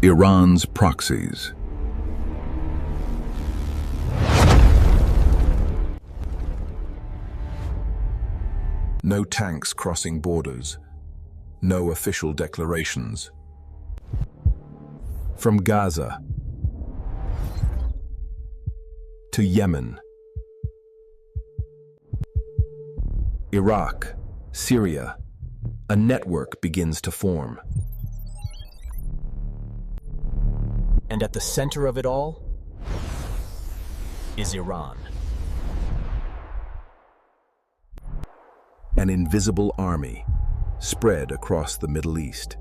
Iran's proxies. No tanks crossing borders, no official declarations. From Gaza to Yemen, Iraq, Syria, a network begins to form. And at the center of it all is Iran. An invisible army spread across the Middle East.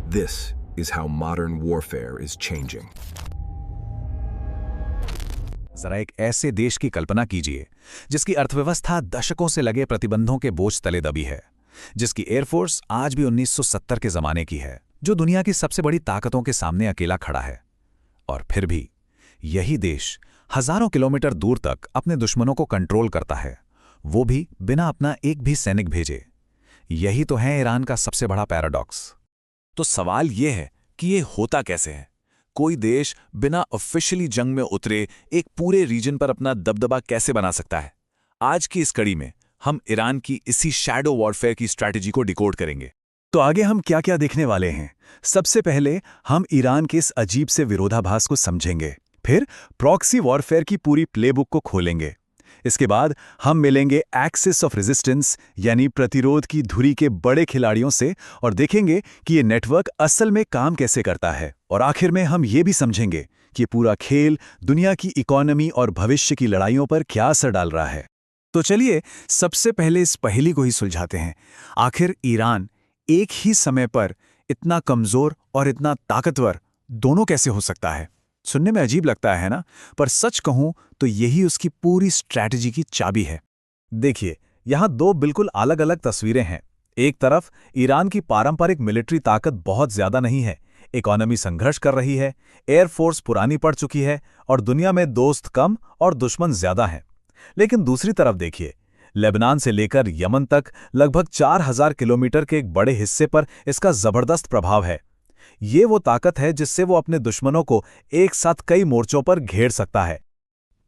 This is how modern warfare is changing. जरा एक ऐसे देश की कल्पना कीजिए जिसकी अर्थव्यवस्था दशकों से लगे प्रतिबंधों के बोझ तले दबी है, जिसकी एयरफोर्स आज भी 1970 के जमाने की है, जो दुनिया की सबसे बड़ी ताकतों के सामने अकेला खड़ा है। और फिर भी यही देश हजारों किलोमीटर दूर तक अपने दुश्मनों को कंट्रोल करता है, वो भी बिना अपना एक भी सैनिक भेजे। यही तो है ईरान का सबसे बड़ा पैराडॉक्स। तो सवाल यह है कि ये होता कैसे है? कोई देश बिना ऑफिशियली जंग में उतरे एक पूरे रीजन पर अपना दबदबा कैसे बना सकता है? आज की इस कड़ी में हम ईरान की इसी शैडो वॉरफेयर की स्ट्रैटेजी को डिकोड करेंगे। तो आगे हम क्या क्या देखने वाले हैं? सबसे पहले हम ईरान के इस अजीब से विरोधाभास को समझेंगे, फिर प्रॉक्सी वॉरफेयर की पूरी प्लेबुक को खोलेंगे। इसके बाद हम मिलेंगे एक्सिस ऑफ रेजिस्टेंस यानी प्रतिरोध की धुरी के बड़े खिलाड़ियों से और देखेंगे कि ये नेटवर्क असल में काम कैसे करता है। और आखिर में हम ये भी समझेंगे कि ये पूरा खेल दुनिया की इकोनॉमी और भविष्य की लड़ाइयों पर क्या असर डाल रहा है। तो चलिए सबसे पहले इस पहेली को ही सुलझाते हैं। आखिर ईरान एक ही समय पर इतना कमजोर और इतना ताकतवर दोनों कैसे हो सकता है? सुनने में अजीब लगता है ना, पर सच कहूं तो यही उसकी पूरी स्ट्रैटेजी की चाबी है। देखिए, यहां दो बिल्कुल अलग अलग तस्वीरें हैं। एक तरफ ईरान की पारंपरिक मिलिट्री ताकत बहुत ज्यादा नहीं है, इकोनॉमी संघर्ष कर रही है, एयरफोर्स पुरानी पड़ चुकी है और दुनिया में दोस्त कम और दुश्मन ज्यादा हैं। लेकिन दूसरी तरफ देखिए, लेबनान से लेकर यमन तक लगभग 4000 किलोमीटर के एक बड़े हिस्से पर इसका जबरदस्त प्रभाव है। ये वो ताकत है जिससे वो अपने दुश्मनों को एक साथ कई मोर्चों पर घेर सकता है।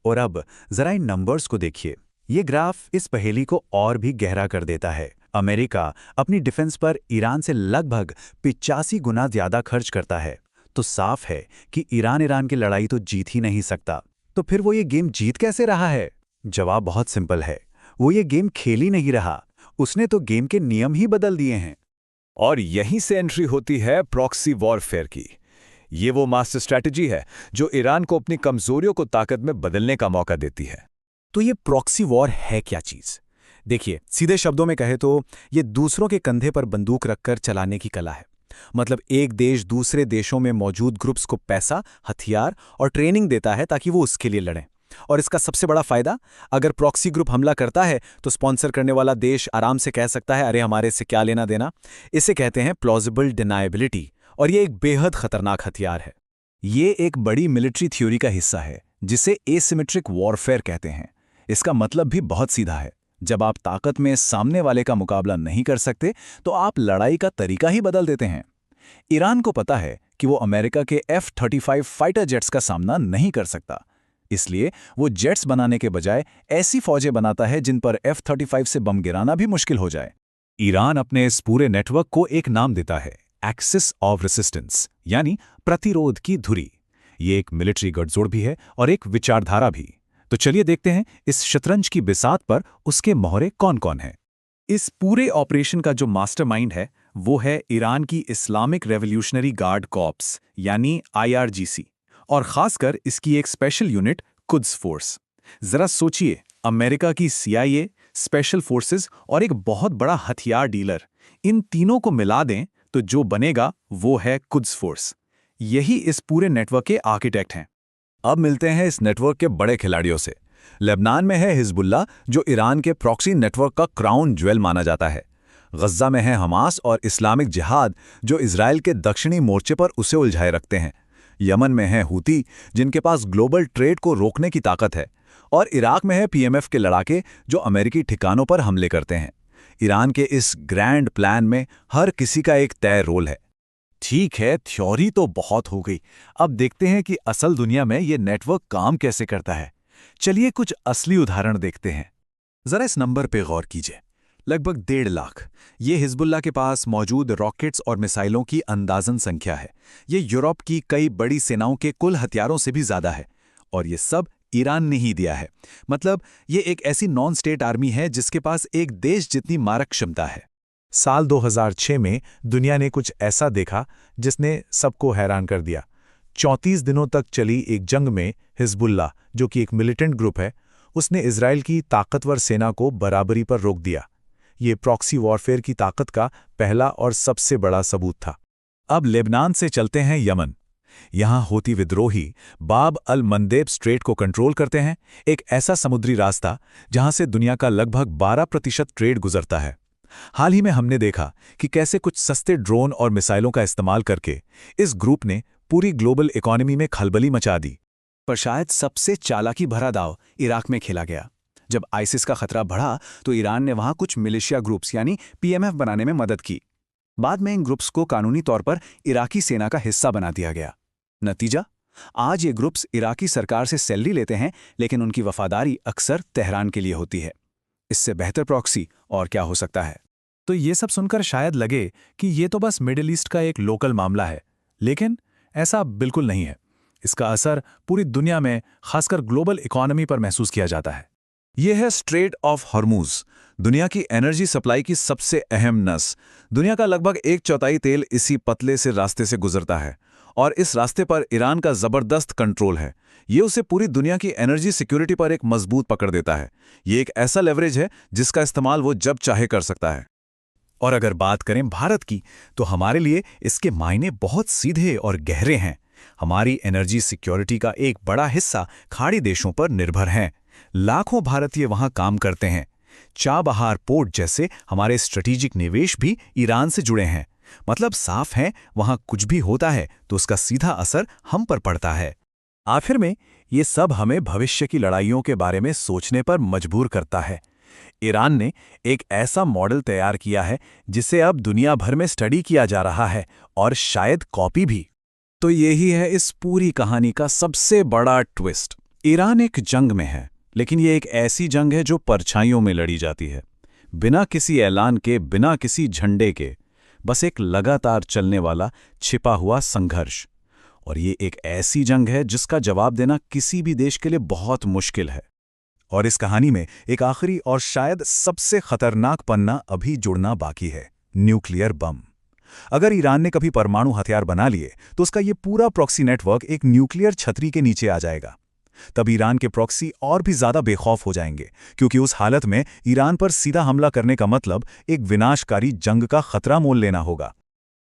और अब जरा इन नंबर्स को देखिए। ये ग्राफ इस पहेली को और भी गहरा कर देता है। अमेरिका अपनी डिफेंस पर ईरान से लगभग 85 गुना ज्यादा खर्च करता है। तो साफ है कि ईरान की लड़ाई तो जीत ही नहीं सकता। तो फिर वो ये गेम जीत कैसे रहा है? जवाब बहुत सिंपल है, वो ये गेम खेल ही नहीं रहा, उसने तो गेम के नियम ही बदल दिए हैं। और यहीं से एंट्री होती है प्रॉक्सी वॉरफेयर की। ये वो मास्टर स्ट्रैटेजी है जो ईरान को अपनी कमजोरियों को ताकत में बदलने का मौका देती है। तो ये प्रॉक्सी वॉर है क्या चीज? देखिए, सीधे शब्दों में कहे तो ये दूसरों के कंधे पर बंदूक रखकर चलाने की कला है। मतलब एक देश दूसरे देशों में मौजूद ग्रुप्स को पैसा, हथियार और ट्रेनिंग देता है ताकि वो उसके लिए लड़ें। और इसका सबसे बड़ा फायदा, अगर प्रॉक्सी ग्रुप हमला करता है तो स्पॉन्सर करने वाला देश आराम से कह सकता है, अरे हमारे से क्या लेना देना। इसे कहते हैं प्लॉजिबल डिनायबिलिटी, और ये एक बेहद खतरनाक हथियार है। ये एक बड़ी मिलिट्री थ्योरी का हिस्सा है जिसे एसिमेट्रिक वॉरफेयर कहते हैं। इसका मतलब भी बहुत सीधा है, जब आप ताकत में सामने वाले का मुकाबला नहीं कर सकते तो आप लड़ाई का तरीका ही बदल देते हैं। ईरान को पता है कि वो अमेरिका के F-35 फाइटर जेट्स का सामना नहीं कर सकता, इसलिए वो जेट्स बनाने के बजाय ऐसी फौजें बनाता है जिन पर F-35 से बम गिराना भी मुश्किल हो जाए। ईरान अपने इस पूरे नेटवर्क को एक नाम देता है, एक्सिस ऑफ रेसिस्टेंस, यानी प्रतिरोध की धुरी। ये एक मिलिट्री गठजोड़ भी है और एक विचारधारा भी। तो चलिए देखते हैं इस शतरंज की बिसात पर उसके मोहरे कौन कौन हैं। इस पूरे ऑपरेशन का जो मास्टरमाइंड है वो है ईरान की इस्लामिक रेवोल्यूशनरी गार्ड कॉर्प्स यानी IRGC, और खासकर इसकी एक स्पेशल यूनिट कुद्स फोर्स। जरा सोचिए, अमेरिका की CIA, स्पेशल फोर्सेस और एक बहुत बड़ा हथियार डीलर, इन तीनों को मिला दें तो जो बनेगा वो है कुद्स फोर्स। यही इस पूरे नेटवर्क के आर्किटेक्ट हैं। अब मिलते हैं इस नेटवर्क के बड़े खिलाड़ियों से। लेबनान में है हिजबुल्लाह, जो ईरान के प्रॉक्सी नेटवर्क का क्राउन ज्वेल माना जाता है। गज्जा में है हमास और इस्लामिक जिहाद, जो इजराइल के दक्षिणी मोर्चे पर उसे उलझाए रखते हैं। यमन में है हूती, जिनके पास ग्लोबल ट्रेड को रोकने की ताकत है। और इराक में है PMF के लड़ाके, जो अमेरिकी ठिकानों पर हमले करते हैं। ईरान के इस ग्रैंड प्लान में हर किसी का एक तय रोल है। ठीक है, थ्योरी तो बहुत हो गई। अब देखते हैं कि असल दुनिया में ये नेटवर्क काम कैसे करता है। चलिए कुछ असली उदाहरण देखते हैं। जरा इस नंबर पे गौर कीजिए, लगभग 1.5 लाख। ये हिजबुल्लाह के पास मौजूद रॉकेट्स और मिसाइलों की अंदाजन संख्या है। ये यूरोप की कई बड़ी सेनाओं के कुल हथियारों से भी ज्यादा है, और ये सब ईरान ने ही दिया है। मतलब ये एक ऐसी नॉन स्टेट आर्मी है जिसके पास एक देश जितनी मारक क्षमता है। साल 2006 में दुनिया ने कुछ ऐसा देखा जिसने सबको हैरान कर दिया। 34 दिनों तक चली एक जंग में हिजबुल्लाह, जो कि एक मिलिटेंट ग्रुप है, उसने इजराइल की ताकतवर सेना को बराबरी पर रोक दिया। ये प्रॉक्सी वॉरफेयर की ताकत का पहला और सबसे बड़ा सबूत था। अब लेबनान से चलते हैं यमन। यहां होती विद्रोही बाब अल मंदेब स्ट्रेट को कंट्रोल करते हैं, एक ऐसा समुद्री रास्ता जहां से दुनिया का लगभग 12% ट्रेड गुजरता है। हाल ही में हमने देखा कि कैसे कुछ सस्ते ड्रोन और मिसाइलों का इस्तेमाल करके इस ग्रुप ने पूरी ग्लोबल इकोनॉमी में खलबली मचा दी। पर शायद सबसे चालाकी भरा दांव इराक में खेला गया। जब आईसिस का खतरा बढ़ा तो ईरान ने वहां कुछ मिलिशिया ग्रुप्स यानी पीएमएफ बनाने में मदद की। बाद में इन ग्रुप्स को कानूनी तौर पर इराकी सेना का हिस्सा बना दिया गया। नतीजा, आज ये ग्रुप्स इराकी सरकार से सैलरी लेते हैं, लेकिन उनकी वफादारी अक्सर तेहरान के लिए होती है। इससे बेहतर प्रॉक्सी और क्या हो सकता है? तो ये सब सुनकर शायद लगे कि ये तो बस मिडिल ईस्ट का एक लोकल मामला है, लेकिन ऐसा बिल्कुल नहीं है। इसका असर पूरी दुनिया में, खासकर ग्लोबल इकोनॉमी पर महसूस किया जाता है। यह है स्ट्रेट ऑफ हॉर्मुज, दुनिया की एनर्जी सप्लाई की सबसे अहम नस। दुनिया का लगभग 1/4 तेल इसी पतले से रास्ते से गुजरता है, और इस रास्ते पर ईरान का जबरदस्त कंट्रोल है। ये उसे पूरी दुनिया की एनर्जी सिक्योरिटी पर एक मजबूत पकड़ देता है। ये एक ऐसा लेवरेज है जिसका इस्तेमाल वो जब चाहे कर सकता है। और अगर बात करें भारत की, तो हमारे लिए इसके मायने बहुत सीधे और गहरे हैं। हमारी एनर्जी सिक्योरिटी का एक बड़ा हिस्सा खाड़ी देशों पर निर्भर है। लाखों भारतीय वहां काम करते हैं। चाबहार पोर्ट जैसे हमारे स्ट्रेटेजिक निवेश भी ईरान से जुड़े हैं। मतलब साफ है, वहां कुछ भी होता है तो उसका सीधा असर हम पर पड़ता है। आखिर में ये सब हमें भविष्य की लड़ाइयों के बारे में सोचने पर मजबूर करता है। ईरान ने एक ऐसा मॉडल तैयार किया है जिसे अब दुनिया भर में स्टडी किया जा रहा है, और शायद कॉपी भी। तो यही है इस पूरी कहानी का सबसे बड़ा ट्विस्ट। ईरान एक जंग में है, लेकिन ये एक ऐसी जंग है जो परछाइयों में लड़ी जाती है, बिना किसी ऐलान के, बिना किसी झंडे के। बस एक लगातार चलने वाला छिपा हुआ संघर्ष। और ये एक ऐसी जंग है जिसका जवाब देना किसी भी देश के लिए बहुत मुश्किल है। और इस कहानी में एक आखिरी और शायद सबसे खतरनाक पन्ना अभी जुड़ना बाकी है, न्यूक्लियर बम। अगर ईरान ने कभी परमाणु हथियार बना लिए तो उसका ये पूरा प्रॉक्सी नेटवर्क एक न्यूक्लियर छतरी के नीचे आ जाएगा। तब ईरान के प्रॉक्सी और भी ज्यादा बेखौफ हो जाएंगे, क्योंकि उस हालत में ईरान पर सीधा हमला करने का मतलब एक विनाशकारी जंग का खतरा मोल लेना होगा।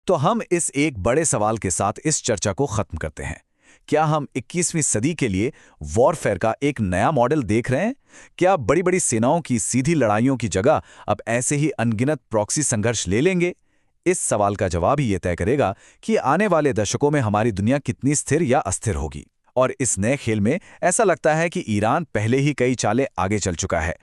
तो हम इस एक बड़े सवाल के साथ इस चर्चा को खत्म करते हैं। क्या हम 21वीं सदी के लिए वॉरफेयर का एक नया मॉडल देख रहे हैं? क्या बड़ी बड़ी सेनाओं की सीधी लड़ाइयों की जगह अब ऐसे ही अनगिनत प्रॉक्सी संघर्ष ले लेंगे? इस सवाल का जवाब ही ये तय करेगा कि आने वाले दशकों में हमारी दुनिया कितनी स्थिर या अस्थिर होगी। और इस नए खेल में ऐसा लगता है कि ईरान पहले ही कई चालें आगे चल चुका है।